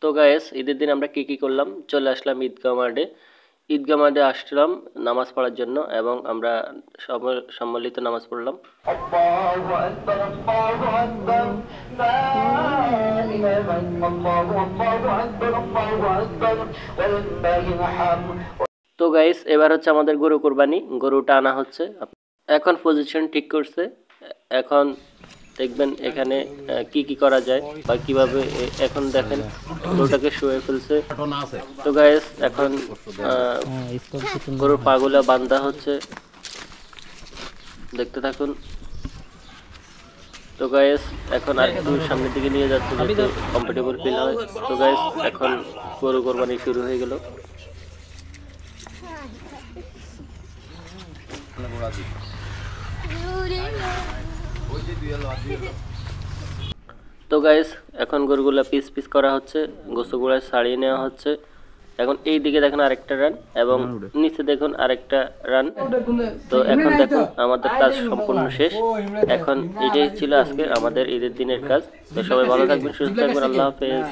তো গাইস ঈদের দিন আমরা কি করলাম, চলে আসলাম ঈদগাহ মাঠে। ঈদগাহ মাঠে আসলাম নামাজ পড়ার জন্য এবং আমরা সম্মিলিত নামাজ পড়লাম। আল্লাহু আকবার, আল্লাহু আকবার, লা ইলাহা ইল্লাল্লাহু, আল্লাহু আকবার, আল্লাহু আকবার, ওয়ালিল্লাহিল হামদ। তো গাইস এবার হচ্ছে আমাদের গরু কুরবানি, গরুটা আনা হচ্ছে। এখন পজিশন ঠিক করছে। এখন দেখবেন এখানে কি করা যায় বা কিভাবে। এখন দেখেন গরুটাকে শুয়ে ফেলছে। তো গাইস এখন গরুর পাগুলা বান্ধা হচ্ছে, দেখতে থাকুন। তো গাইস এখন আর একটু সামনের দিকে নিয়ে যাচ্ছে যাতে কমফোর্টেবল ফিল হয়। তো গাইস এখন গরু কোরবানি শুরু হয়ে গেল। তো গাইস এখন গরুগুলা পিস পিস করা হচ্ছে, গোস্তগুলা ছাড়িয়ে নেওয়া হচ্ছে। এখন এই দিকে দেখুন আরেকটা রান এবং নিচে দেখুন আরেকটা রান। তো এখন দেখুন আমাদের কাজ সম্পূর্ণ শেষ। এখন এটাই ছিল আজকে আমাদের ঈদের দিনের কাজ। তো সবাই ভালো থাকবেন, সুস্থ থাকবেন, আল্লাহ হাফেজ।